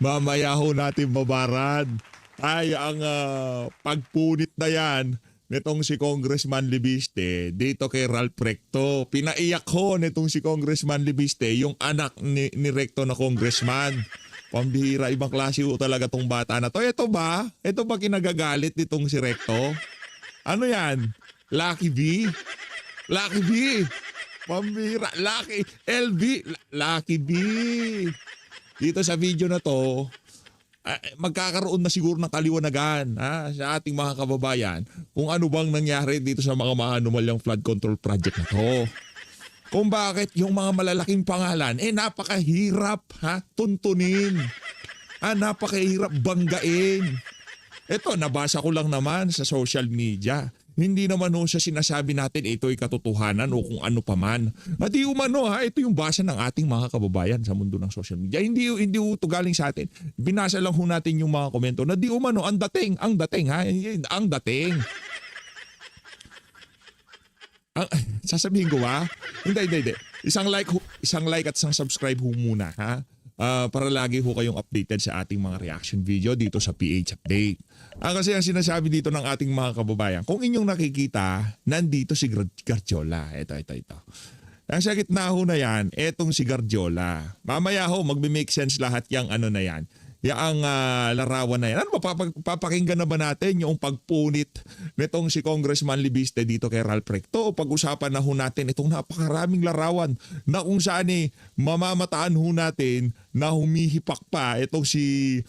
Mamaya ho natin babaran. Ay, ang pagpunit na yan nitong si Congressman Libiste dito kay Ralph Recto. Pinaiyak ho nitong si Congressman Libiste, yung anak ni Recto na congressman. Pambihira, ibang klase ho talaga tong bata na to. Ito ba? Ito ba kinagagalit nitong si Recto? Ano yan? Lucky B? Lucky B? Pambihira. Lucky LB? Lucky B. Dito sa video na to, magkakaroon na siguro ng kaliwanagan sa ating mga kababayan kung ano bang nangyari dito sa mga maanumalyang flood control project na to. Kung bakit yung mga malalaking pangalan, napakahirap tuntunin. Napakahirap banggain. Ito, nabasa ko lang naman sa social media. Hindi naman ho siya sinasabi natin ito'y katotohanan o kung ano paman. Di umano ito yung basa ng ating mga kababayan sa mundo ng social media. Hindi ito galing sa atin. Binasa lang ho natin yung mga komento na di umano ang dating sasabihin ko Hindi. Isang like at isang subscribe ho muna para lagi ho kayong updated sa ating mga reaction video dito sa PH Update. Kasi ang sinasabi dito ng ating mga kababayan, kung inyong nakikita, nandito si Garjola. Ito. Ang sa gitna ho na yan, etong si Garjola. Mamaya ho, magbe-make sense lahat yung ano na yan. Yung larawan na yan. Ano ba, papakinggan na ba natin yung pagpunit nitong si Congressman Libiste dito kay Ralph Recto? O pag-usapan na ho natin itong napakaraming larawan na kung saan mamamataan ho natin na humihipak pa itong si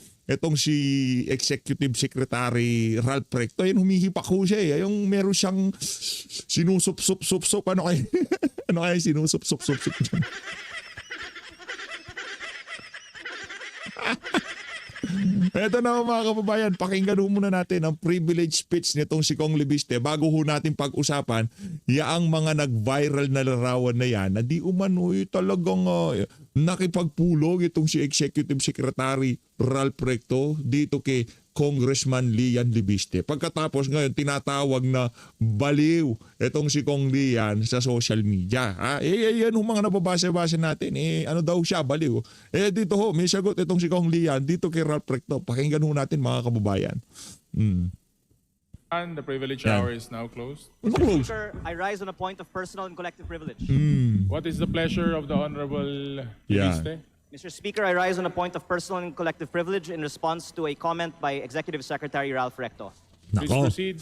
Executive Secretary Ralph Recto. Yan, humihipak ho siya. Yung meron siyang sinusup-sup-sup-sup. Ano kaya sinusup-sup-sup-sup dyan? Eto na mga kababayan, pakinggan ho muna natin ang privilege speech nitong si Kong Libiste bago ho natin pag-usapan yaang mga nag-viral na larawan na yan na di umano'y talagang nakipagpulong itong si Executive Secretary Ralph Recto dito kay Congressman Lian Libiste. Pagkatapos ngayon tinatawag na baliw itong si Kong Lian sa social media. Yan yung mga nababasa-basa natin. Ano daw siya, baliw. Dito ho, may sagot itong si Kong Lian dito kay Ralph Recto. Pakinggan ho natin mga kababayan. The privilege hour is now closed. Mr. Speaker, I rise on a point of personal and collective privilege. What is the pleasure of the Honorable Libiste? Mr. Speaker, I rise on a point of personal and collective privilege in response to a comment by Executive Secretary Ralph Recto. Please proceed.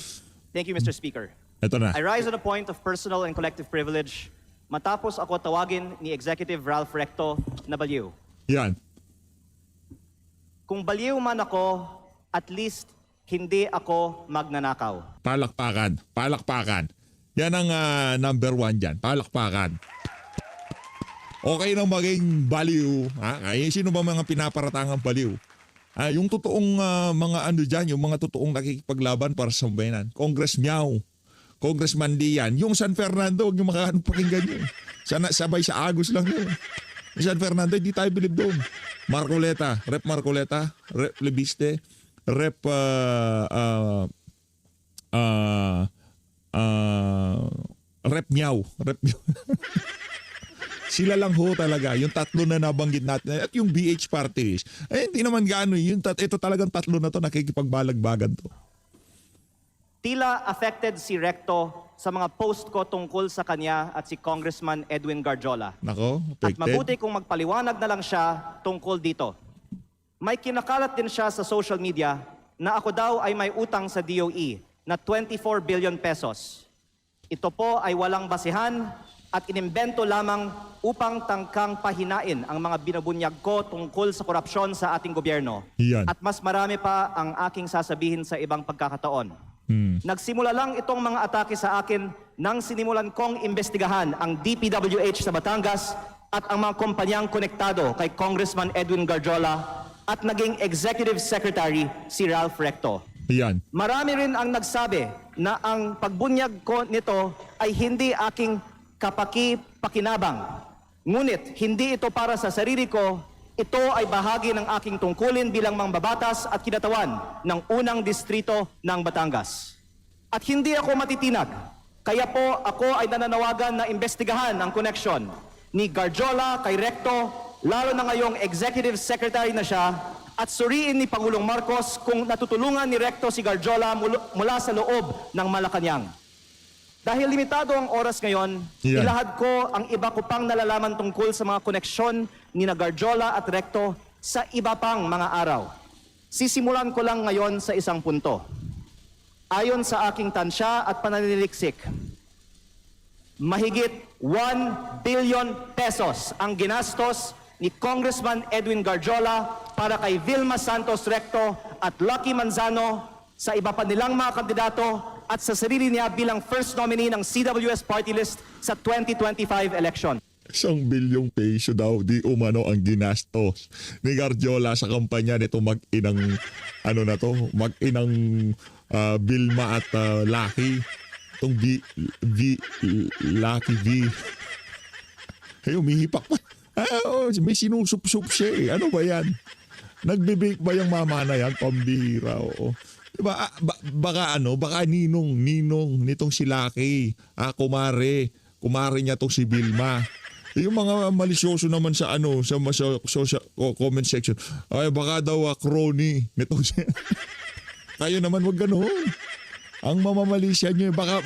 Thank you, Mr. Speaker. Ito na. I rise on a point of personal and collective privilege matapos ako tawagin ni Executive Ralph Recto na baliw. Yan. Kung baliw man ako, at least hindi ako magnanakaw. Palakpakan. Yan ang number 1 dyan. Palakpakan. Okay nang maging baliw. Sino ba mga pinaparatangang baliw? Yung totoong mga ano dyan, yung mga totoong nakikipaglaban para sa bayanan. Congressman Lian. Yung San Fernando, huwag yung pakinggan yun. Sabay sa Agus lang yun. Yung San Fernando, hindi tayo bilib doon. Rep Marcoleta, Rep Libiste, Rep Rep Miao. Sila lang ho talaga, yung tatlo na nabanggit natin at yung BH party list. Hindi naman gaano ito talagang tatlo na to nakikipagbalagbagan to. Tila affected si Recto sa mga post ko tungkol sa kanya at si Congressman Edwin Garjola. Nako, At mabuti kung magpaliwanag na lang siya tungkol dito. May kinakalat din siya sa social media na ako daw ay may utang sa DOE na 24 billion pesos. Ito po ay walang basihan at inimbento lamang upang tangkang pahinain ang mga binabunyag ko tungkol sa korupsyon sa ating gobyerno. Yan. At mas marami pa ang aking sasabihin sa ibang pagkakataon. Nagsimula lang itong mga atake sa akin nang sinimulan kong imbestigahan ang DPWH sa Batangas at ang mga kumpanyang konektado kay Congressman Edwin Garjola at naging Executive Secretary si Ralph Recto. Yan. Marami rin ang nagsabi na ang pagbunyag ko nito ay hindi aking kapaki-pakinabang. Ngunit hindi ito para sa sarili ko, ito ay bahagi ng aking tungkulin bilang mangbabatas at kinatawan ng unang distrito ng Batangas. At hindi ako matitinag Kaya po ako ay nananawagan na imbestigahan ang connection ni Garjola kay Recto, lalo na ngayong executive secretary na siya, at suriin ni Pangulong Marcos kung natutulungan ni Recto si Garjola mula sa loob ng Malacanang. Dahil limitado ang oras ngayon, Yeah. ilahad ko ang iba ko pang nalalaman tungkol sa mga koneksyon ni na Garjola at Recto sa iba pang mga araw. Sisimulan ko lang ngayon sa isang punto. Ayon sa aking tansya at pananiliksik, mahigit 1 billion pesos ang ginastos ni Congressman Edwin Garjola para kay Vilma Santos Recto at Lucky Manzano sa iba pa nilang mga kandidato at sa sarili niya bilang first nominee ng CWS party list sa 2025 election. 1 bilyong peso daw di umano ang ginastos ni Garjola sa kampanya nito mag-inang mag-inang Vilma at Lucky. Itong Lucky V. Ay, umihipak pa. May sinusup-sup siya eh. Ano ba yan? Nagbibake ba yung mama na yan? Pambihira, oo. Diba, baka ninong nitong si Lucky. Kumare niya tong si Vilma. Yung mga malisyoso naman sa comment section. Ay, baka daw crony nitong si... Tayo naman wag ganoon. Ang mamamalisya nyo, baka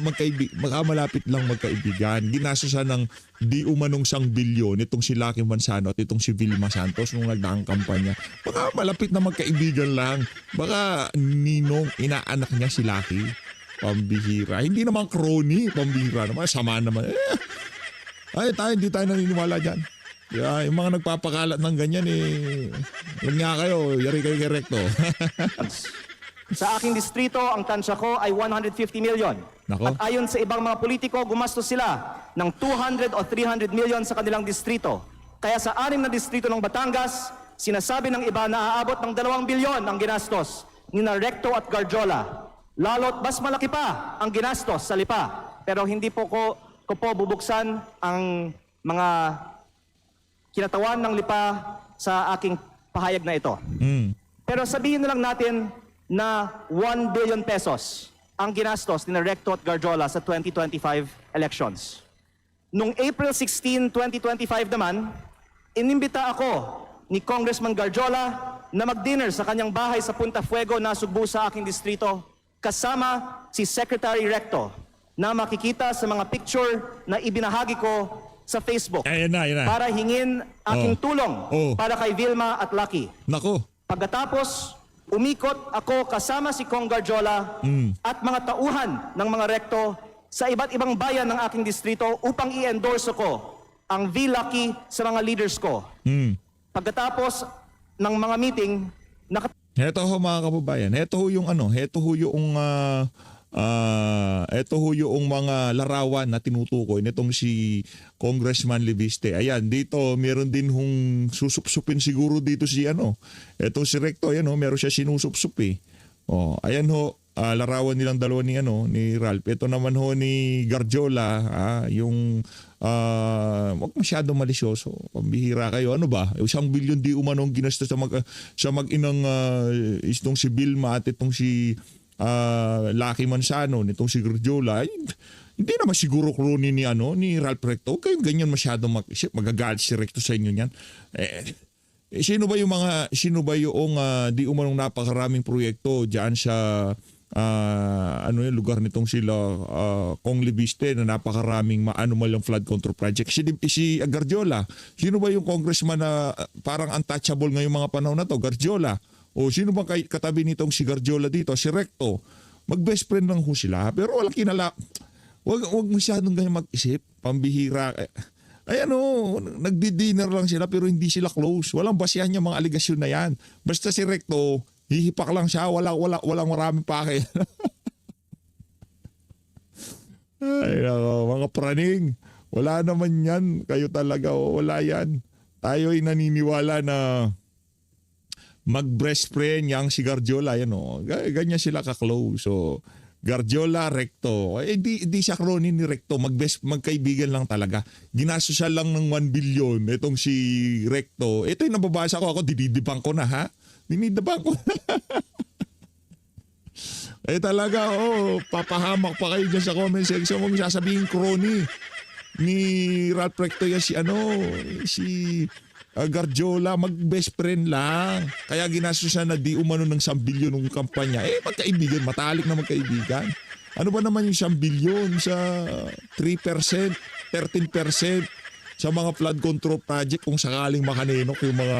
malapit lang magkaibigan. Ginastosan ng di umanong 1 bilyon itong si Lucky Manzano at itong si Vilma Santos nung nagdaang kampanya. Baka malapit na magkaibigan lang. Baka ninong, inaanak niya si Lucky. Pambihira. Hindi naman crony. Pambihira naman. Sama naman. Hindi tayo naniniwala dyan. Kaya yung mga nagpapakalat ng ganyan yun nga kayo, yari kayo kay Recto. Sa aking distrito, ang tansya ko ay 150 million. Nako. At ayon sa ibang mga politiko, gumastos sila ng 200 o 300 million sa kanilang distrito. Kaya sa 6 na distrito ng Batangas, sinasabi ng iba na aabot ng 2 bilyon ang ginastos ni na Recto at Garjola. Lalo't mas malaki pa ang ginastos sa Lipa. Pero hindi po ko bubuksan ang mga kinatawan ng Lipa sa aking pahayag na ito. Pero sabihin na lang natin na 1 billion pesos ang ginastos ni Recto at Garjola sa 2025 elections. Noong April 16, 2025 naman, inimbita ako ni Congressman Garjola na mag-dinner sa kanyang bahay sa Punta Fuego na Sugbo sa aking distrito kasama si Secretary Recto na makikita sa mga picture na ibinahagi ko sa Facebook Ayan na. para hingin aking tulong para kay Vilma at Lucky. Nako. Pagkatapos, umikot ako kasama si Kong Garjola at mga tauhan ng mga Recto sa iba't ibang bayan ng aking distrito upang i-endorse ko ang V-Lucky sa mga leaders ko. Pagkatapos ng mga meeting, Heto ho mga kababayan. Heto ho yung mga larawan na tinutukoy nitong si Congressman Libiste. Ayan, dito meron din hong susupsupin siguro dito si Eto si Recto, ayan ho, meron siya sinusupsup eh. Ayan ho, larawan nilang dalawa ni Ralph. Ito naman ho ni Garjola, yung wag masyado malisyoso. Pambihira kayo. Ano ba? 1 bilyon di umanong ginastos sa mag-inang itong si Vilma at itong si Lucky Manzano nitong si Garjola. Hindi naman siguro crony ni Ralph Recto. Kayong ganyan masyado magagalit si Recto sa inyo niyan. Sino ba yung di umanong napakaraming proyekto diyan sa lugar nitong sila Kong Libiste na napakaraming maanomal flood control project. Si Garjola, sino ba yung congressman na parang untouchable ngayong mga panahon na to? Garjola. O sino bang katabi nitong si Garjola dito? Si Recto. Mag-best friend lang ho sila. Pero wala Wag masyadong ganyan mag-isip. Pambihira. Nagdi-dinner lang sila pero hindi sila close. Walang basihan yung mga aligasyon na yan. Basta si Recto, hihipak lang siya. Walang maraming pake. Ay, mga praning. Wala naman yan. Kayo talaga. Wala yan. Tayo ay naniniwala na mag-best friend yang si Garjola, ganyan sila ka-close. So, Garjola, Recto. Di siya crony ni Recto. Magkaibigan lang talaga. Ginastos siya lang ng 1 billion. Itong si Recto. Ito yung nababasa ko. Ako, dinidibang ko na, ha? Dinidibang ko na. Eh talaga, papahamak pa kayo dyan sa comment section. Huwag sasabihin crony ni Ralph Recto yan si Garjola, mag-best friend lang. Kaya ginastos na di umano ng 1 bilyon ng kampanya. Eh, magkaibigan, matalik na magkaibigan. Ano ba naman yung 1 bilyon sa 3%, 13% sa mga flood control project kung sakaling makaninok yung mga...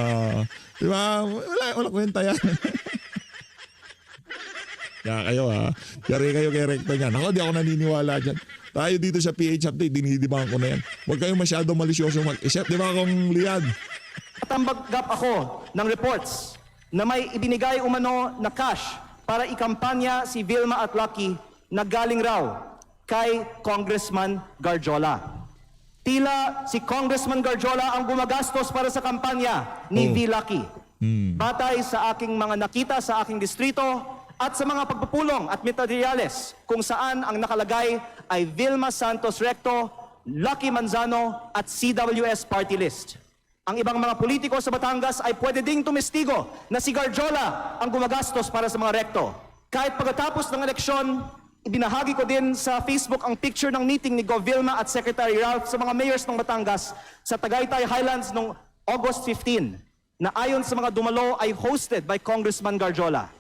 Di ba? Wala kwenta yan. Kaya kayo yari kayo kay Recto niyan. Ako, di ako naniniwala dyan. Tayo dito sa PH Update, dinidibangan ko na yan. Huwag kayo masyado malisyoso mag-isip. Di ba akong Lian? Tambaggap ako ng reports na may ibinigay umano na cash para ikampanya si Vilma at Lucky na galing raw kay Congressman Garjola. Tila si Congressman Garjola ang gumagastos para sa kampanya ni V. Lucky. Batay sa aking mga nakita sa aking distrito at sa mga pagpupulong at materyales kung saan ang nakalagay ay Vilma Santos Recto, Lucky Manzano at CWS party list. Ang ibang mga politiko sa Batangas ay pwede ding tumestigo na si Garjola ang gumagastos para sa mga Recto. Kahit pagkatapos ng eleksyon, ibinahagi ko din sa Facebook ang picture ng meeting ni Gov. Vilma at Secretary Ralph sa mga mayors ng Batangas sa Tagaytay Highlands noong August 15 na ayon sa mga dumalo ay hosted by Congressman Garjola.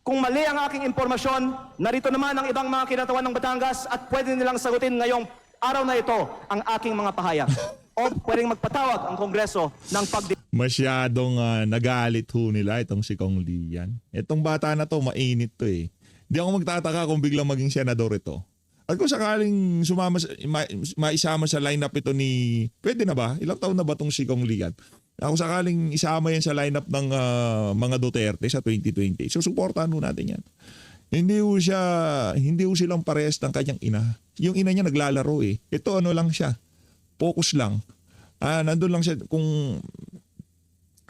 Kung mali ang aking impormasyon, narito naman ang ibang mga kinatawan ng Batangas at pwede nilang sagutin ngayong araw na ito ang aking mga pahayag. O pwedeng magpatawag ang Kongreso ng Masyadong nagalit ho nila itong si Kong Lian. Itong bata na to, mainit to eh. Di ako magtataka kung biglang maging senador ito. At kung sakaling maisama sa lineup ito ni... Pwede na ba? Ilang taon na ba itong si Kong Lian? Kung sakaling isama yan sa lineup ng mga Duterte sa 2020, susuportahan ho natin yan. Hindi ho silang parehas ng kanyang ina. Yung ina niya naglalaro eh. Ito lang siya. Focus lang. Nandun lang siya kung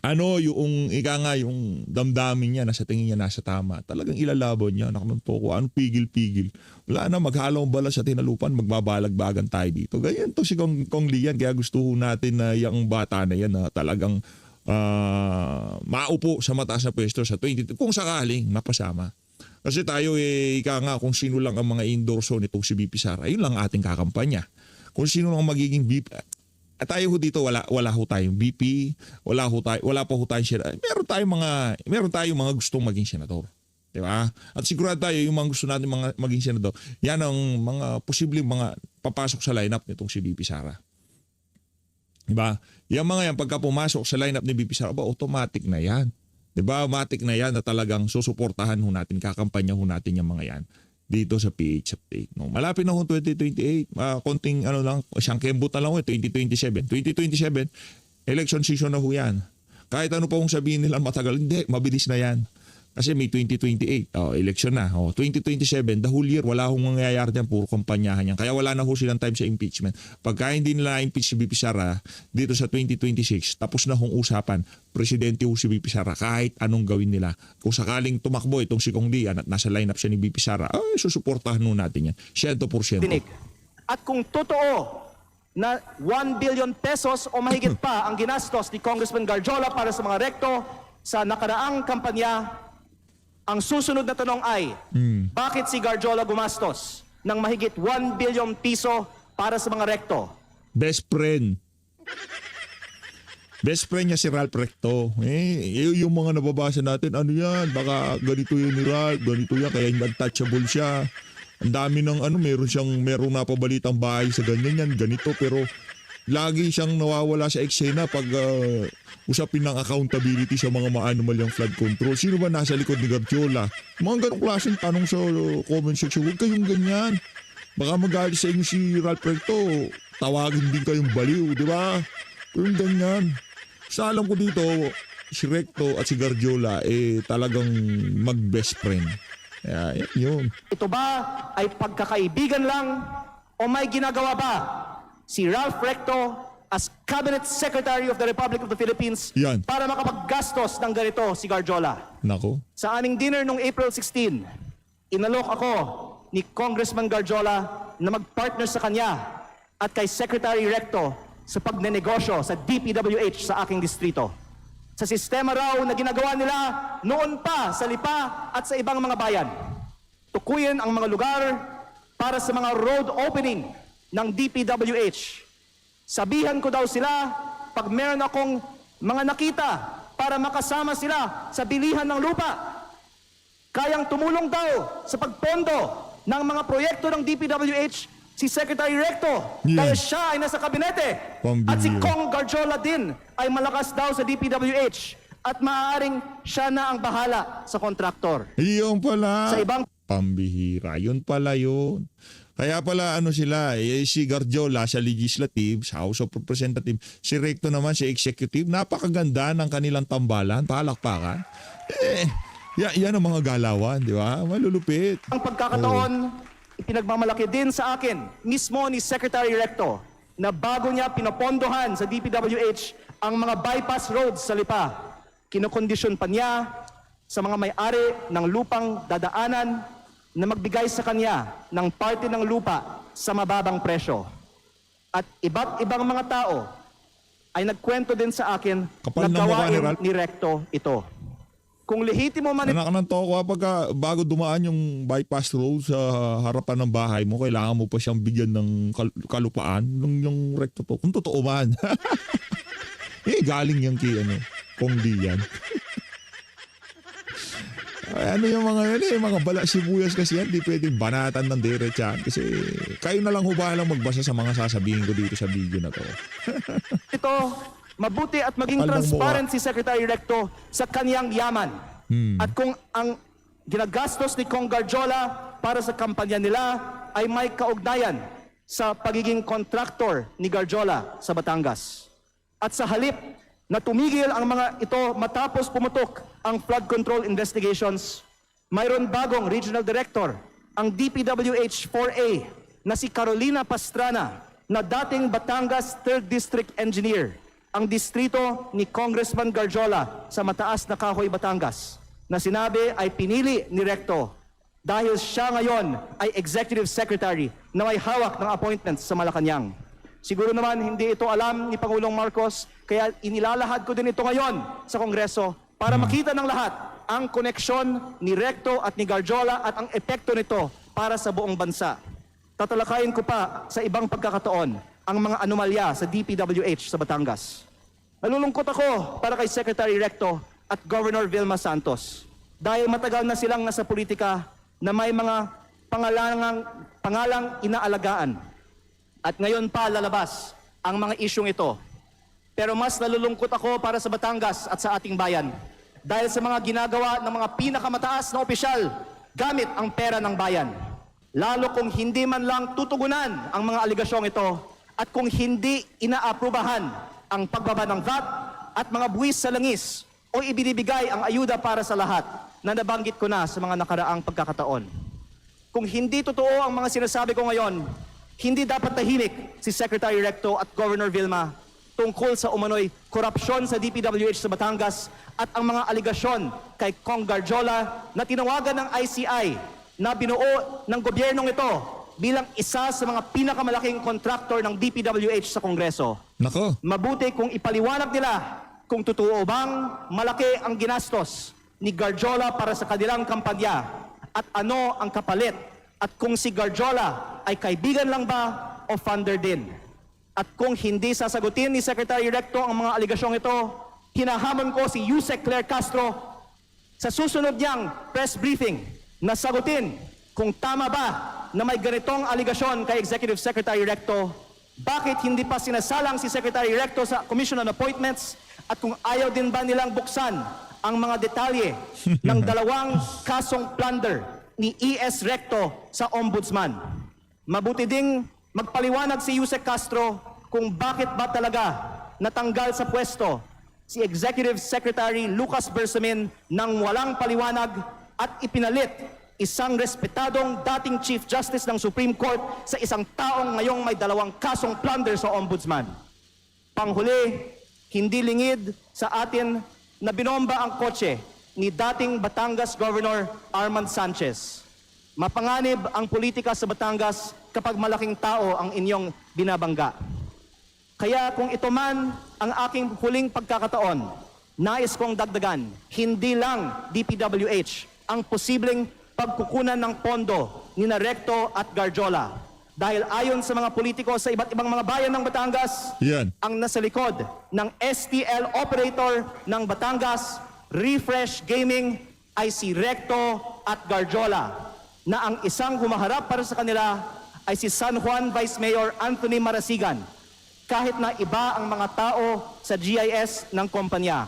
yung damdamin niya na sa tingin niya nasa tama. Talagang ilalaban niya. Nakanunto ko, pigil-pigil. Wala na, maghalong bala sa tinalupan, magbabalagbagan tayo dito. Ganyan to si Kong Lian. Kaya gusto natin na yung bata na yan na talagang maupo sa mataas na pwesto sa 20. Kung sakaling napasama. Kasi tayo kung sino lang ang mga endorso nitong si BP Sara, yun lang ating kakampanya. Kung sino lang magiging BP, tayo ho dito wala ho tayong BP, wala pa ho tayong senador. Meron tayong mga gustong maging senador. Di ba? At sigurado tayo yung mga gusto natin maging senador, yan ang mga posibleng mga papasok sa lineup nitong si BP Sara. Di ba? Yung mga yan pagka pumasok sa lineup ni BP Sara, automatic na yan. Diba, matik na yan na talagang susuportahan ho natin, kakampanya ho natin yung mga yan dito sa PH Update. No, malapit na ho 2028, konting siyang kembot na lang ho, 2027. 2027, election season na ho yan. Kahit ano pa hong sabihin nila matagal, hindi, mabilis na yan. Kasi may 2028, election na. 2027, the whole year, wala hong mangyayari dyan, puro kampanyahan yan. Kaya wala na ho silang time sa impeachment. Pagka hindi nila impeach si BP Sara dito sa 2026, tapos na hong usapan, presidente ho si BP Sara, kahit anong gawin nila. Kung sakaling tumakbo itong si Kong Lian at nasa lineup siya ni BP Sara, susuportahan ho natin yan. 100%. At kung totoo na 1 billion pesos o mahigit pa ang ginastos ni Congressman Garjola para sa mga Recto sa nakaraang kampanya, ang susunod na tanong ay, bakit si Garjola gumastos ng mahigit 1 billion piso para sa mga Recto? Best friend. Best friend niya si Ralph Recto. Yung mga nababasa natin, ano yan, baka ganito yun ni Ralph, ganito yan, kaya untouchable siya. Ang dami ng meron na pabalitang bahay sa ganyan yan, ganito, pero lagi siyang nawawala sa eksena pag usapin ng accountability sa mga ma-anomalyang flood control. Sino ba nasa likod ni Garjola? Mga ganong klaseng tanong sa comment section. Huwag kayong ganyan. Baka magalit sa inyo si Ralph Recto. Tawagin din kayong baliw, di ba? Kung ganyan. Sa alam ko dito, si Recto at si Garjola talagang mag-best friend. Kaya yun. Ito ba ay pagkakaibigan lang o may ginagawa ba si Ralph Recto as Cabinet Secretary of the Republic of the Philippines para makapaggastos ng ganito si Garjola? Nako. Sa aming dinner noong April 16, inalok ako ni Congressman Garjola na mag-partner sa kanya at kay Secretary Recto sa pagnenegosyo sa DPWH sa aking distrito. Sa sistema raw na ginagawa nila noon pa sa Lipa at sa ibang mga bayan. Tukuyin ang mga lugar para sa mga road opening ng DPWH. Sabihan ko daw sila pag meron akong mga nakita para makasama sila sa bilihan ng lupa. Kayang tumulong daw sa pagpondo ng mga proyekto ng DPWH si Secretary Recto. Yeah. Kaya siya ay nasa kabinete. Pambihira. At si Kong Garjola din ay malakas daw sa DPWH. At maaaring siya na ang bahala sa kontraktor. Yun pala. Sa ibang Pambihira. Yun pala yun. Kaya pala ano sila, si Garjola sa legislative, sa House of Representatives, si Recto naman sa executive, napakaganda ng kanilang tambalan, palakpakan. Yan ang mga galawan, di ba? Malulupit. ang pagkakataon, ipinagmamalaki din sa akin mismo ni Secretary Recto na bago niya pinapondohan sa DPWH ang mga bypass roads sa Lipa, kinokondisyon pa niya sa mga may-ari ng lupang dadaanan na magbigay sa kanya ng parte ng lupa sa mababang presyo. At iba't ibang mga tao ay nagkwento din sa akin Kapal na ng mukha ni gawain Ralph. ni Recto ito. Kung lehitimo man Anak ng toko pagka bago dumaan yung bypass road sa harapan ng bahay mo, kailangan mo pa siyang bigyan ng kalupaan ng yung Recto to. Kung totoo man. Galing yan kay Kong Dian. Ay, ano yung mga yun mga bala sibuyas kasi yan, di pwedeng banatan ng diretsahan kasi kayo na lang hubalang magbasa sa mga sasabihin ko dito sa video na to. ito, mabuti at maging Alam mo, transparent si Secretary Recto sa kanyang yaman. At kung ang ginagastos ni Kong Garjola para sa kampanya nila ay may kaugnayan sa pagiging kontraktor ni Garjola sa Batangas. At sa halip na tumigil ang mga ito matapos pumutok ang flood control investigations, mayroon bagong regional director, ang DPWH 4A na si Carolina Pastrana na dating Batangas 3rd District Engineer, ang distrito ni Congressman Garjola sa Mataas na Kahoy, Batangas, na sinabi ay pinili ni Recto dahil siya ngayon ay Executive Secretary na may hawak ng appointments sa Malacanang. Siguro naman hindi ito alam ni Pangulong Marcos, kaya inilalahad ko din ito ngayon sa Kongreso para makita ng lahat ang koneksyon ni Recto at ni Garjola at ang epekto nito para sa buong bansa. Tatalakayin ko pa sa ibang pagkakataon ang mga anomalya sa DPWH sa Batangas. Nalulungkot ako para kay Secretary Recto at Governor Vilma Santos dahil matagal na silang nasa politika na may mga pangalang inaalagaan. At ngayon pa lalabas ang mga isyong ito. Pero mas nalulungkot ako para sa Batangas at sa ating bayan dahil sa mga ginagawa ng mga pinakamataas na opisyal gamit ang pera ng bayan. Lalo kung hindi man lang tutugunan ang mga aligasyong ito at kung hindi inaaprubahan ang pagbaba ng VAT at mga buwis sa langis o ibinibigay ang ayuda para sa lahat na nabanggit ko na sa mga nakaraang pagkakataon. Kung hindi totoo ang mga sinasabi ko ngayon, hindi dapat tahimik si Secretary Recto at Governor Vilma tungkol sa umano'y korupsyon sa DPWH sa Batangas at ang mga aligasyon kay Kong Garjola na tinawagan ng ICI na binuo ng gobyernong ito bilang isa sa mga pinakamalaking kontraktor ng DPWH sa Kongreso. Nako. Mabuti kung ipaliwanag nila kung totoo bang malaki ang ginastos ni Garjola para sa kanilang kampanya at ano ang kapalit at kung si Garjola ay kaibigan lang ba o funder din. At kung hindi sasagutin ni Secretary Recto ang mga aligasyong ito, hinahamon ko si Yusek Claire Castro sa susunod niyang press briefing na sagutin kung tama ba na may ganitong aligasyon kay Executive Secretary Recto, bakit hindi pa sinasalang si Secretary Recto sa Commission on Appointments at kung ayaw din ba nilang buksan ang mga detalye ng dalawang kasong plunder ni E.S. Recto sa Ombudsman. Mabuti ding magpaliwanag si Yusek Castro kung bakit ba talaga natanggal sa pwesto si Executive Secretary Lucas Bersamin nang walang paliwanag at ipinalit isang respetadong dating Chief Justice ng Supreme Court sa isang taong ngayong may dalawang kasong plunder sa Ombudsman. Panghuli, hindi lingid sa atin na binomba ang kotse ni dating Batangas Governor Armand Sanchez. Mapanganib ang politika sa Batangas kapag malaking tao ang inyong binabangga. Kaya kung ito man ang aking huling pagkakataon, nais kong dagdagan, hindi lang DPWH ang posibleng pagkukunan ng pondo ni Recto at Garjola. Dahil ayon sa mga politiko sa iba't ibang mga bayan ng Batangas, Yan. ang nasa likod ng STL operator ng Batangas, Refresh Gaming, ay si Recto at Garjola, na ang isang humaharap para sa kanila ay si San Juan Vice Mayor Anthony Marasigan, kahit na iba ang mga tao sa GIS ng kumpanya.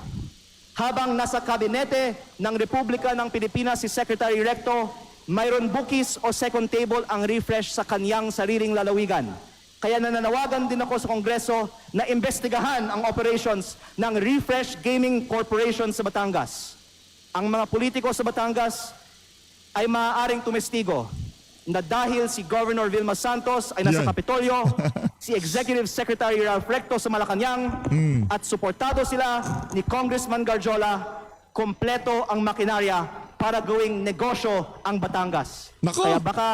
Habang nasa kabinete ng Republika ng Pilipinas si Secretary Recto, mayroon bookies o second table ang Refresh sa kanyang sariling lalawigan. Kaya nananawagan din ako sa Kongreso na imbestigahan ang operations ng Refresh Gaming Corporation sa Batangas. Ang mga politiko sa Batangas ay maaaring tumestigo na dahil si Governor Vilma Santos ay nasa Yan. Kapitolyo, si Executive Secretary Ralph Recto sa Malacanang, at suportado sila ni Congressman Garjola, kompleto ang makinarya para gawing negosyo ang Batangas. Nako! Kaya baka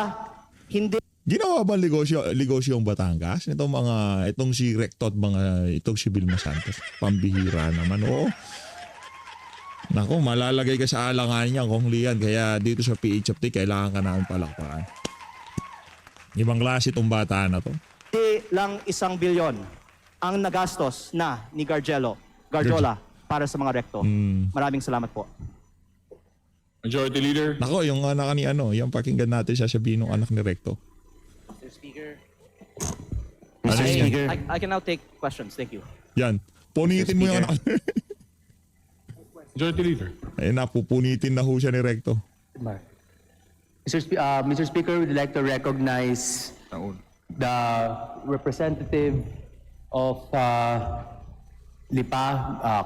hindi Ginawa ba negosyo ang Batangas? Itong si Recto at itong si Vilma Santos. Pambihira naman. Oo. Nako, malalagay ka sa alangan niya kung liyan. Kaya dito sa PHFT, kailangan ka namin palakpakan. Ibang klase itong bata na to. lang 1 bilyon ang nagastos na ni Garjola para sa mga Recto. Maraming salamat po. Majority Leader. Nako, yung anak ni yung pakinggan natin sasabihin ng anak ni Recto. Mr. Speaker. Ano yan? I can now take questions. Thank you. Yan. Punitin mo yung anak. Majority Leader. Ayun na, pupunitin na ho siya ni Recto. Mr. Speaker, we'd like to recognize the representative of Lipa,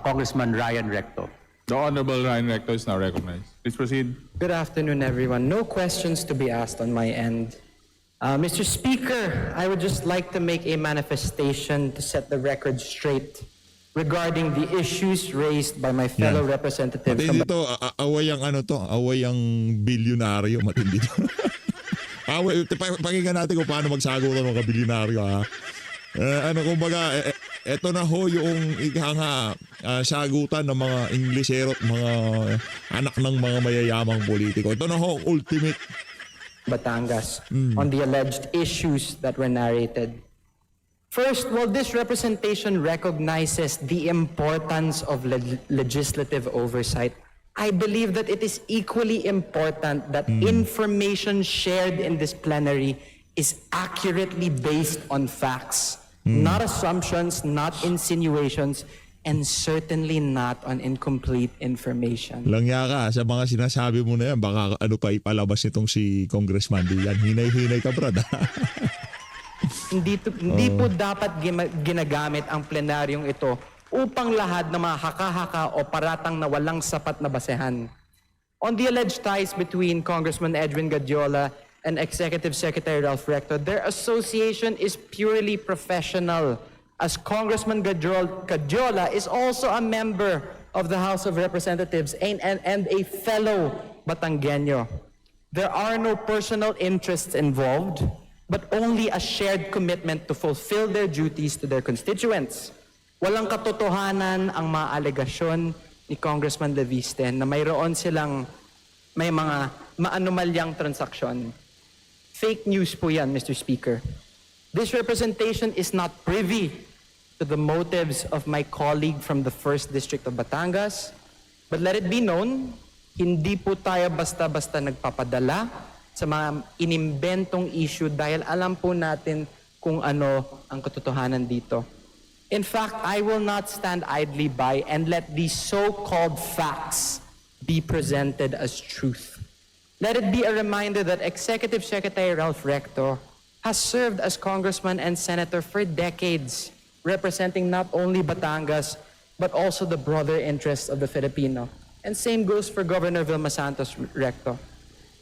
Congressman Ryan Recto. The Honorable Ryan Recto is now recognized. Please proceed. Good afternoon, everyone. No questions to be asked on my end. Mr. Speaker, I would just like to make a manifestation to set the record straight regarding the issues raised by my fellow representatives Pati from dito, away ang away ang bilyonaryo, matindi to. Away, pakinggan natin kung paano magsagutan ng mga bilyonaryo, ha. Kumbaga, eto na ho yung sagutan ng mga Inglesero at mga anak ng mga mayayamang politiko. Ito na ho, ultimate. Batangas on the alleged issues that were narrated. First, while this representation recognizes the importance of legislative oversight, I believe that it is equally important that information shared in this plenary is accurately based on facts, not assumptions, not insinuations, and certainly not on incomplete information. Langya ka sa mga sinasabi mo na yan, baka pa ipalabas nitong si Congressman Dian. Hinay-hinay ka, brad. Hindi po dapat ginagamit ang plenaryong ito upang lahat ng mga haka-haka o paratang na walang sapat na basehan. On the alleged ties between Congressman Edwin Gadiola and Executive Secretary Ralph Recto, their association is purely professional, as Congressman Gadiola is also a member of the House of Representatives and a fellow Batangueño. There are no personal interests involved, but only a shared commitment to fulfill their duties to their constituents. Walang katotohanan ang mga alegasyon ni Congressman Leviste na mayroon silang may mga maanumalyang transaksyon. Fake news po yan, Mr. Speaker. This representation is not privy to the motives of my colleague from the 1st District of Batangas, but let it be known, hindi po tayo basta-basta nagpapadala sa mga inimbentong issue dahil alam po natin kung ano ang katotohanan dito. In fact, I will not stand idly by and let these so-called facts be presented as truth. Let it be a reminder that Executive Secretary Ralph Recto has served as congressman and senator for decades, representing not only Batangas, but also the broader interests of the Filipino. And same goes for Governor Vilma Santos Recto.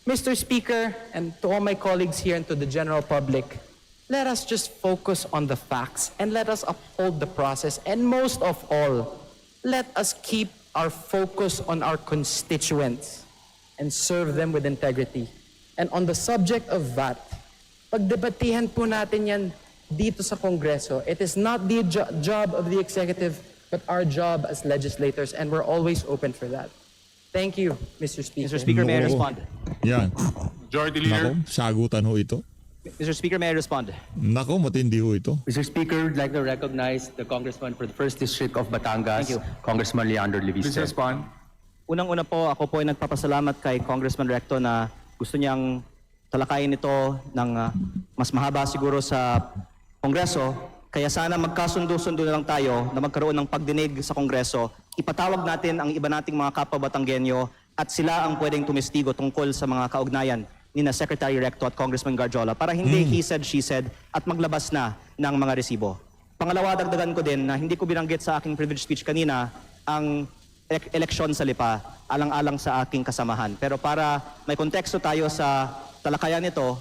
Mr. Speaker, and to all my colleagues here and to the general public, let us just focus on the facts and let us uphold the process. And most of all, let us keep our focus on our constituents and serve them with integrity. And on the subject of VAT, pagdebatihan po natin yan dito sa Kongreso. It is not the job of the executive, but our job as legislators, and we're always open for that. Thank you, Mr. Speaker. Mr. Speaker, may I Oo. respond? Yan. Majority Nako, Leader. sagutan ho ito. Mr. Speaker, may I respond? Nako, matindi ho ito. Mr. Speaker, I'd like to recognize the Congressman for the 1st District of Batangas, Thank you. Congressman Leandro Please Leviste. respond. Unang-una po, ako po ay nagpapasalamat kay Congressman Recto na gusto niyang talakayin ito ng mas mahaba siguro sa Kongreso. Kaya sana magkasundo-sundo na lang tayo na magkaroon ng pagdinig sa Kongreso. Ipatawag natin ang iba nating mga kapwa Batanggenyo at sila ang pwedeng tumestigo tungkol sa mga kaugnayan ni na Secretary Recto at Congressman Garjola para hindi he said, she said at maglabas na ng mga resibo. Pangalawa, dagdagan ko din na hindi ko binanggit sa aking privilege speech kanina ang eleksyon sa Lipa alang-alang sa aking kasamahan. Pero para may konteksto tayo sa talakayan nito,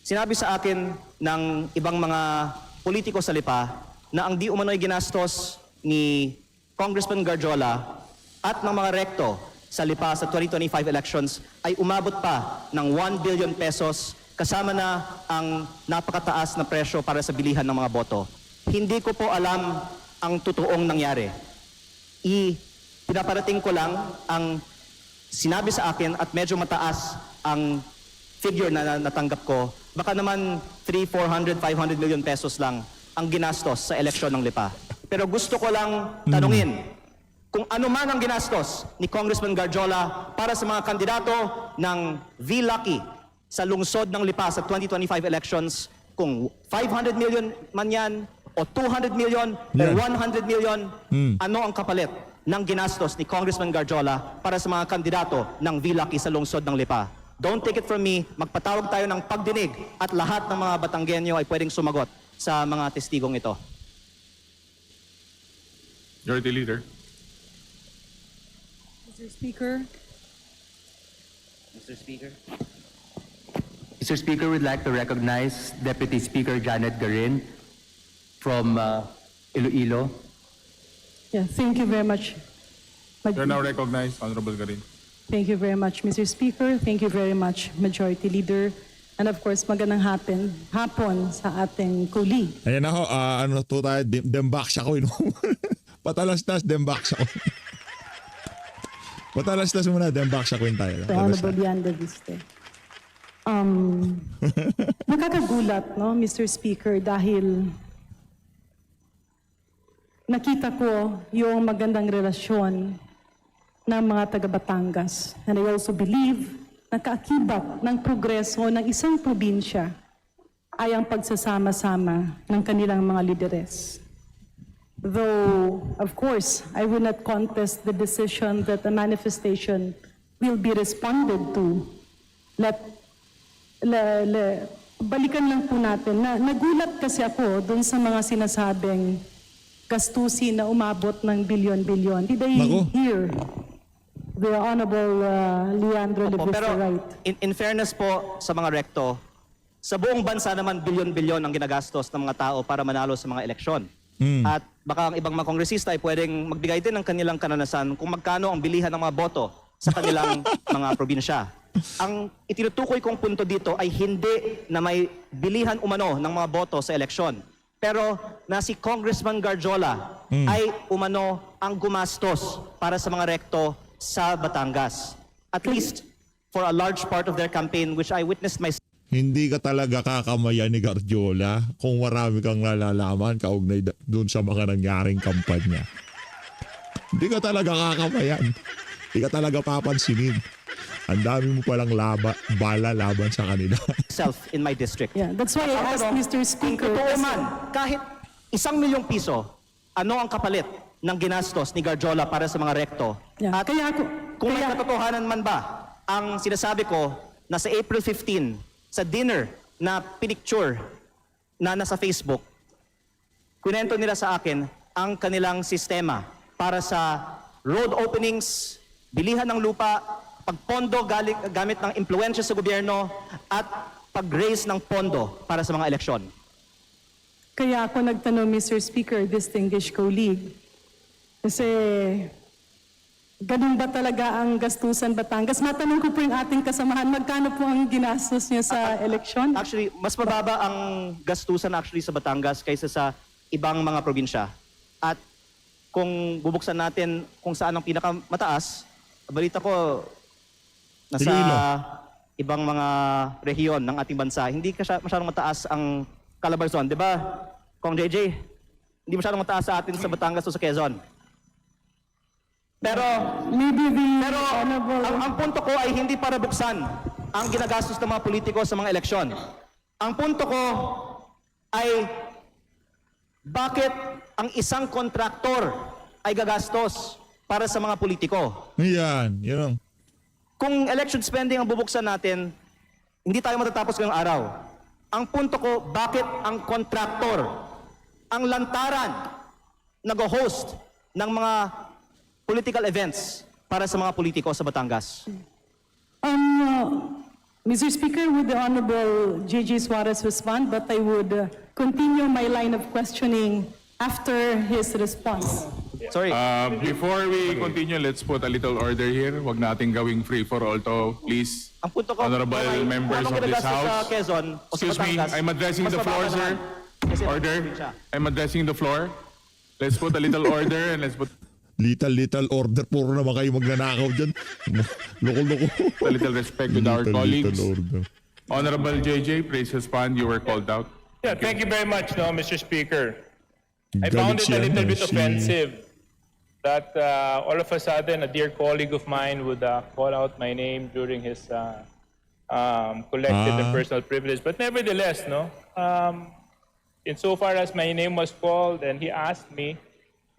sinabi sa akin ng ibang mga politiko sa Lipa na ang di umano'y ginastos ni Congressman Garjola at ng mga Recto sa Lipa sa 2025 elections ay umabot pa ng 1 billion pesos kasama na ang napakataas na presyo para sa bilihan ng mga boto. Hindi ko po alam ang totoong nangyari. Pinaparating ko lang ang sinabi sa akin at medyo mataas ang figure na natanggap ko. Baka naman 300, 400, 500 million pesos lang ang ginastos sa eleksyon ng Lipa. Pero gusto ko lang tanungin kung ano man ang ginastos ni Congressman Garjola para sa mga kandidato ng V-Lucky sa lungsod ng Lipa sa 2025 elections, kung 500 million man yan, o 200 million, o Yeah. 100 million, ano ang kapalit ng ginastos ni Congressman Garjola para sa mga kandidato ng V-Lucky sa lungsod ng Lipa? Don't take it from me, magpatawag tayo ng pagdinig at lahat ng mga Batanggenyo ay pwedeng sumagot sa mga testigong ito. Majority Leader. Mr. Speaker, Mr. Speaker. Mr. Speaker, we'd like to recognize Deputy Speaker Janet Garin from Iloilo. yeah, thank you very much. You're now recognized, Honorable Garin. Thank you very much, Mr. Speaker. Thank you very much, Majority Leader. And of course, magandang hapon sa ating colleague. Ayan na ho, ano to tayo, dembak siya ko. Patalastas, dembak siya ko. Patalastas muna, dembak siya ko yung tayo. The Honorable Leandro Leviste. Nakakagulat, no, Mr. Speaker, dahil nakita ko yung magandang relasyon ng mga taga-Batangas. And I also believe na kaakibat ng progreso ng isang probinsya ay ang pagsasama-sama ng kanilang mga lideres. Though, of course, I will not contest the decision that the manifestation will be responded to. Balikan lang po natin na nagulat kasi ako dun sa mga sinasabing gastusin na umabot ng bilyon-bilyon. Did I Nako. hear the Honorable Leandro Opo, Leviste pero right? in fairness po sa mga Recto, sa buong bansa naman bilyon-bilyon ang ginagastos ng mga tao para manalo sa mga eleksyon. At baka ang ibang mga kongresista ay pwedeng magbigay din ng kanilang kananasan kung magkano ang bilihan ng mga boto sa kanilang mga probinsya. Ang itinutukoy kong punto dito ay hindi na may bilihan umano ng mga boto sa eleksyon. Pero na si Congressman Garjola ay umano ang gumastos para sa mga Recto sa Batangas. At least for a large part of their campaign, which I witnessed myself. Hindi ka talaga kakamayan ni Garjola kung marami kang nalalaman kaugnay doon sa mga nangyaring kampanya. Hindi ka talaga kakamayan. Hindi ka talaga papansinin. Ang dami mo palang bala laban sa kanila. In my district. Yeah, that's why I asked Mr. Speaker. Kung totoo man, kahit 1 milyong piso, ano ang kapalit ng ginastos ni Garjola para sa mga Recto? Yeah, At kaya ako, kung may kaya- katotohanan man ba ang sinasabi ko na sa April 15, sa dinner na pinicture na nasa Facebook, kwento nila sa akin ang kanilang sistema para sa road openings, bilihan ng lupa, pagpondo gamit ng impluensya sa gobyerno, at pag-raise ng pondo para sa mga eleksyon. Kaya ako nagtanong, Mr. Speaker, distinguished colleague, kasi ganun ba talaga ang gastusan Batangas? Matanong ko po yung ating kasamahan, magkano po ang ginastos niya sa eleksyon? Actually, mas mababa ang gastusan actually sa Batangas kaysa sa ibang mga probinsya. At kung bubuksan natin kung saan ang pinakamataas, balita ko, nasa Iloilo. ibang mga rehiyon ng ating bansa, hindi masyadong mataas ang Calabarzon, di ba? Kong JJ, hindi masyadong mataas sa atin sa Batangas o sa Quezon. Pero Maybe the Pero Honorable... ang punto ko ay hindi para buksan ang ginagastos ng mga politiko sa mga eleksyon. Ang punto ko ay bakit ang isang kontraktor ay gagastos para sa mga politiko? Yan, yun ang. Kung election spending ang bubuksan natin, hindi tayo matatapos ngayong araw. Ang punto ko, bakit ang kontraktor, ang lantaran, nag-host ng mga political events para sa mga politiko sa Batangas? Mr. Speaker, would the Honorable J.J. Suarez respond? But I would continue my line of questioning after his response. Sorry. Before we continue, let's put a little order here. Huwag nating gawing free for all to, please. Ang punto ko, Honorable kung members anong of this ginagastos sa House. Quezon o sa Excuse me, Batangas, I'm addressing mas the floor, mababa sir. naman. Kasi Order. probinsya. I'm addressing the floor. Let's put a little order and let's put Little order. Puro naman kayo magnanakaw dyan. Loko-loko. a little respect with our colleagues. Little order. Honorable JJ, please respond. You were called out. Yeah, thank you very much, no, Mr. Speaker. I Galit found it a siya, little bit si- offensive that all of a sudden a dear colleague of mine would call out my name during his collective and personal privilege. But nevertheless, no, insofar as my name was called and he asked me,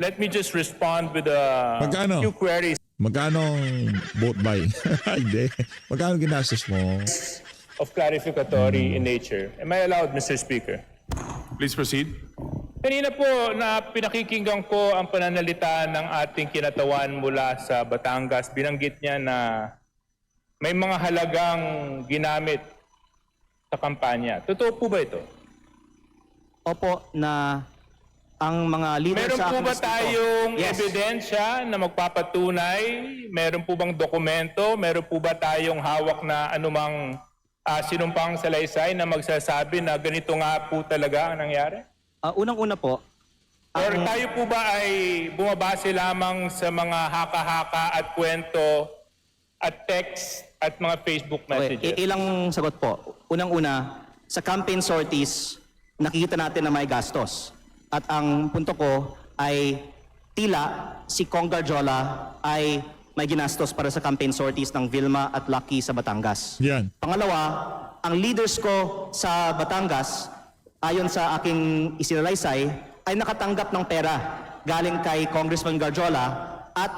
let me just respond with a Magkano? few queries Magkano ang boat buy? Hindi. Magkano ginastos mo? of clarificatory in nature. Am I allowed, Mr. Speaker? Please proceed. Kanina po na pinakikinggan ko ang pananalita ng ating kinatawan mula sa Batangas. Binanggit niya na may mga halagang ginamit sa kampanya. Totoo po ba ito? Opo, na ang mga leaders Meron sa po aking ba distrito- tayong Yes. ebidensya na magpapatunay? Meron po bang dokumento? Meron po ba tayong hawak na anumang sinumpang salaysay na magsasabi na ganito nga po talaga ang nangyari? Unang-una po, Or tayo po ba ay bumabase lamang sa mga haka-haka at kwento at text at mga Facebook okay, messages? ilang sagot po. Unang-una, sa campaign sorties, nakikita natin na may gastos. At ang punto ko ay tila si Kong Garjola ay may ginastos para sa campaign sorties ng Vilma at Lucky sa Batangas. Yan. Pangalawa, ang leaders ko sa Batangas, ayon sa aking isinalaysay, ay nakatanggap ng pera galing kay Congressman Garjola at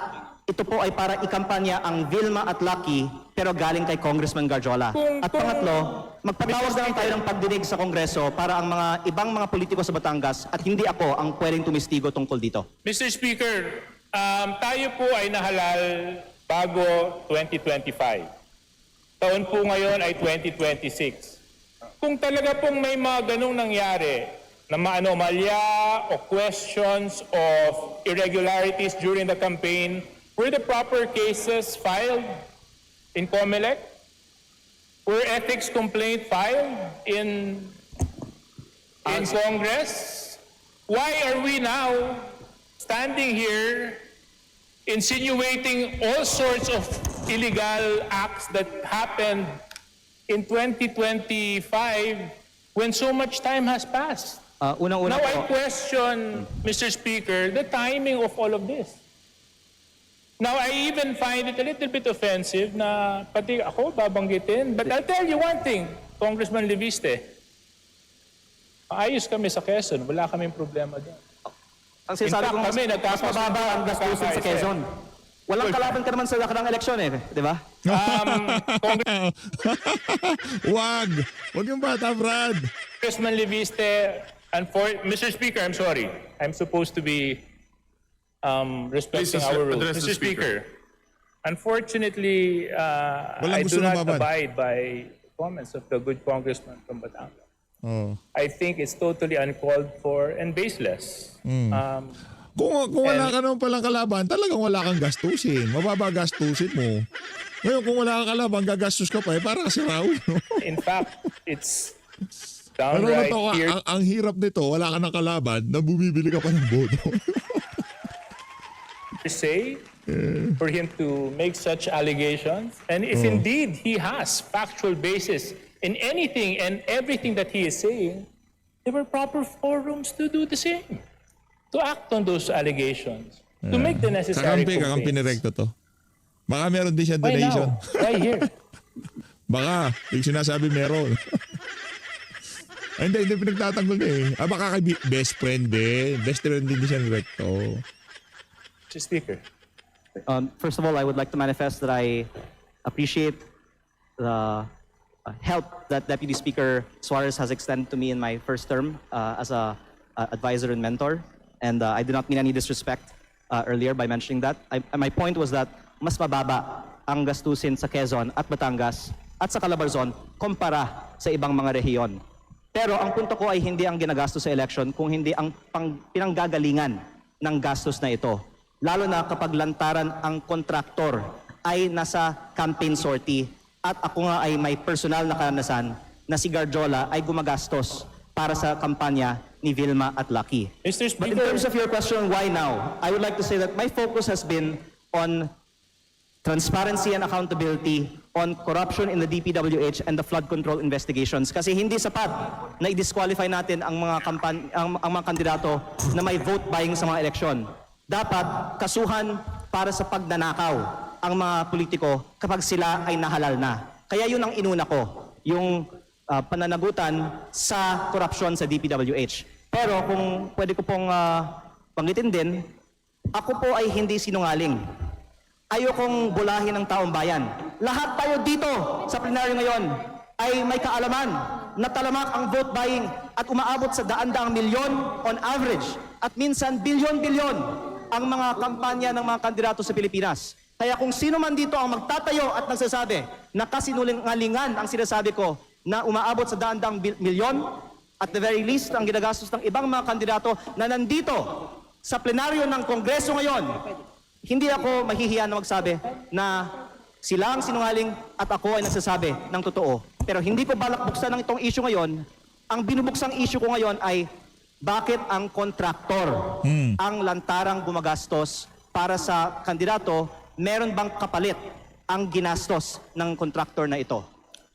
ito po ay para ikampanya ang Vilma at Lucky pero galing kay Congressman Garjola. At pangatlo, magpatawag na lang tayo ng pagdinig sa Kongreso para ang mga ibang mga politiko sa Batangas at hindi ako ang pwedeng tumistigo tungkol dito. Mr. Speaker, tayo po ay nahalal bago 2025. Taon po ngayon ay 2026. Kung talaga pong may mga ganong nangyari na maanomalya o questions of irregularities during the campaign, were the proper cases filed in COMELEC? Were ethics complaint filed in Congress? Why are we now standing here insinuating all sorts of illegal acts that happened in 2025 when so much time has passed? Unang-una Now I po, question, Mr. Speaker, the timing of all of this. Now I even find it a little bit offensive na pati ako babanggitin. But I'll tell you one thing, Congressman Leviste. Ayos kami sa Quezon, wala kaming problema doon. ang sinasabi In fact, ko kami, mas nagkakasundo mababa ang gastusin sa kakaisa. Quezon. Walang kalaban ka naman sa nakarang eleksyon eh, di ba? Wag! Wag yung bata, Brad. Congressman Leviste, Mr. Speaker, I'm sorry. I'm supposed to be respecting Please, our rules. address the Mr. Speaker, unfortunately, Walang I gusto do not lumabad. abide by comments of the good congressman from Batangas. Oh. I think it's totally uncalled for and baseless. Kung wala ka naman palang kalaban, talagang wala kang gastusin. Mababa gastusin mo. Ngayon, kung wala kang kalaban, gagastos ka pa eh. Para kasi Raul, no? In fact, it's Pero downright ito, here. ang hirap nito, wala ka ng kalaban, na bumibili ka pa ng boto. Say for him to make such allegations. And if indeed he has factual basis in anything and everything that he is saying, there were proper forums to do the same, to act on those allegations, to make the necessary Kakampi ni complaints. Recto to. Baka meron din siya Why donation. now? Why here? Baka, yung sinasabi meron. Ay, hindi pinagtatanggol niya eh. Baka kay best friend din. Best friend din siya ni Recto. Mr. Speaker. First of all, I would like to manifest that I appreciate the help that Deputy Speaker Suarez has extended to me in my first term as a advisor and mentor. And I did not mean any disrespect earlier by mentioning that. My point was that mas mababa ang gastusin sa Quezon at Batangas at sa Calabarzon kumpara sa ibang mga rehiyon. Pero ang punto ko ay hindi ang ginagastos sa election kung hindi ang pinanggagalingan ng gastos na ito. Lalo na kapag lantaran ang kontraktor ay nasa campaign sortie at ako nga ay may personal na karanasan na si Garjola ay gumagastos para sa kampanya ni Vilma at Lucky. Mr. But in Speaker, terms of your question, why now? I would like to say that my focus has been on transparency and accountability on corruption in the DPWH and the flood control investigations. Kasi hindi sapat na i-disqualify natin ang mga ang mga kandidato na may vote buying sa mga eleksyon. Dapat kasuhan para sa pagnanakaw ang mga politiko kapag sila ay nahalal na. Kaya yun ang inuna ko, yung pananagutan sa korupsyon sa DPWH. Pero kung pwede ko pong banggitin din, ako po ay hindi sinungaling. Ayokong bulahin ng taong bayan. Lahat tayo dito sa plenaryo ngayon ay may kaalaman na talamak ang vote buying at umaabot sa daan-daang milyon on average at minsan bilyon-bilyon ang mga kampanya ng mga kandidato sa Pilipinas. Kaya kung sino man dito ang magtatayo at nagsasabi na kasinungalingan ang sinasabi ko na umaabot sa daan-daang milyon, at the very least ang ginagastos ng ibang mga kandidato na nandito sa plenaryo ng Kongreso ngayon, hindi ako mahihiya na magsabi na sila ang sinungaling at ako ay nagsasabi ng totoo. Pero hindi ko balak buksan ng itong issue ngayon. Ang binubuksang issue ko ngayon ay bakit ang kontraktor ang lantarang gumagastos para sa kandidato, meron bang kapalit ang ginastos ng kontraktor na ito?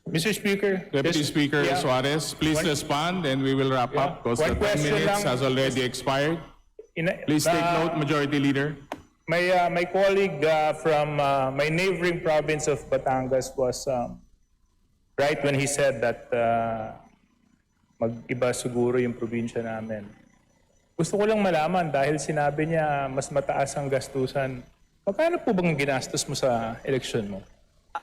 Mr. Speaker. Deputy Speaker Yeah. Suarez, please One- respond and we will wrap up because One the 10 question minutes lang. has already expired. Please take note, Majority Leader. My colleague from my neighboring province of Batangas was right when he said that mag-iba siguro yung probinsya namin. Gusto ko lang malaman dahil sinabi niya mas mataas ang gastusan. Magkano po bang ginastos mo sa election mo?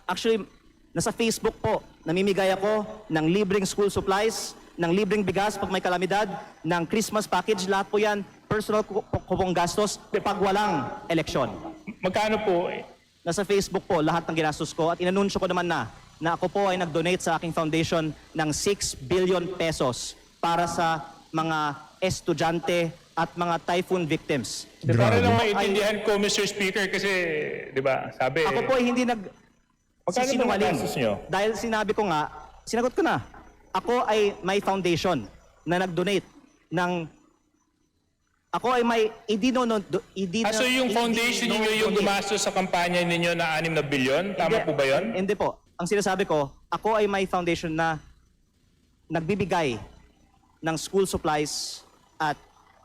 Actually, nasa Facebook po, namimigay ako ng libreng school supplies, ng libreng bigas pag may kalamidad, ng Christmas package, lahat po yan, personal ko pong gastos pag walang eleksyon. Magkano po? Nasa Facebook po, lahat ng ginastos ko at inanunsyo ko naman na ako po ay nag-donate sa aking foundation ng 6 billion pesos para sa mga estudyante at mga typhoon victims. Para lang Ako ay- maintindihan ko, Mr. Speaker, kasi, di ba, sabi... Ako po ay hindi Magkano ba sinungaling. nagastos nyo? Dahil sinabi ko nga, sinagot ko na, ako ay may foundation na nag-donate ng... Ako ay may So yung foundation ninyo yung gumastos sa kampanya ninyo na 6 na bilyon? Tama po ba yun? Hindi po. Ang sinasabi ko, ako ay may foundation na nagbibigay ng school supplies at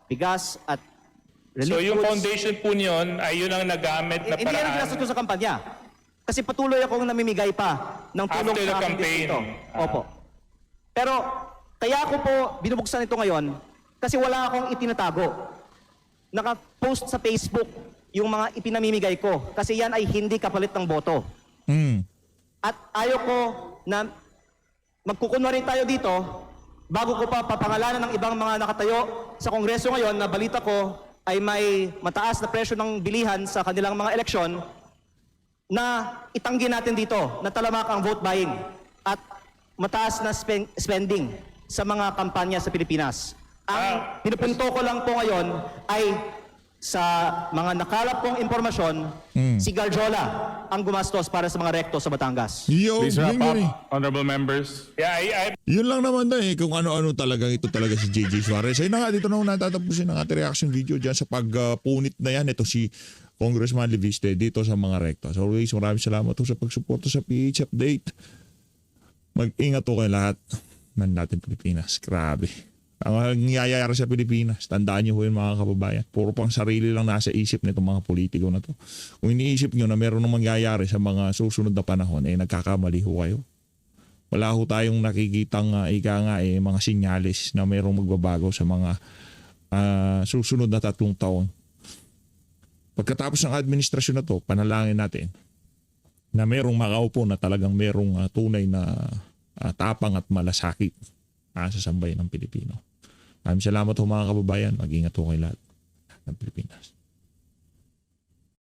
bigas at relief So yung goods. foundation po niyon ay yun ang nagamit na Hindi yan ang ginastos ko paraan. sa kampanya. Kasi patuloy akong namimigay pa ng tulong After the sa aking campaign. distrito. Opo. Pero kaya ako po binubuksan ito ngayon kasi wala akong itinatago. Naka-post sa Facebook yung mga ipinamimigay ko kasi yan ay hindi kapalit ng boto. At ayaw ko na magkukunwari tayo dito bago ko pa papangalanan ng ibang mga nakatayo sa Kongreso ngayon na balita ko ay may mataas na presyo ng bilihan sa kanilang mga eleksyon na itanggi natin dito na talamak ang vote buying at mataas na spending sa mga kampanya sa Pilipinas. Ang pinupunto ko lang po ngayon ay sa mga nakalap kong impormasyon, si Garjola ang gumastos para sa mga rekto sa Batangas. Please wrap up, Yun, honorable members. Yeah, yun lang naman daw kung ano-ano talaga ito talaga si JJ Suarez. Ay na nga, dito na ako natatapusin ang ating reaction video dyan sa pagpunit na yan. Ito si Congressman Leviste dito sa mga rekta. So always, maraming salamat po sa pagsuporta sa PH Update. Mag-ingat po kayo lahat ng natin Pilipinas. Grabe. Ang nangyayari sa Pilipinas, tandaan niyo po yun mga kababayan. Puro pang sarili lang nasa isip nitong mga politiko na to. Kung iniisip niyo na meron nang mangyayari sa mga susunod na panahon, nagkakamali ho kayo. Wala ho tayong nakikitang mga sinyalis na merong magbabago sa mga susunod na 3 taon. Pagkatapos ng administrasyon na to, panalangin natin na merong makaupo na talagang merong tunay na tapang at malasakit sa sambayan ng Pilipino. Maraming salamat ho mga kababayan. Mag-ingat ho kayo lahat ng Pilipinas.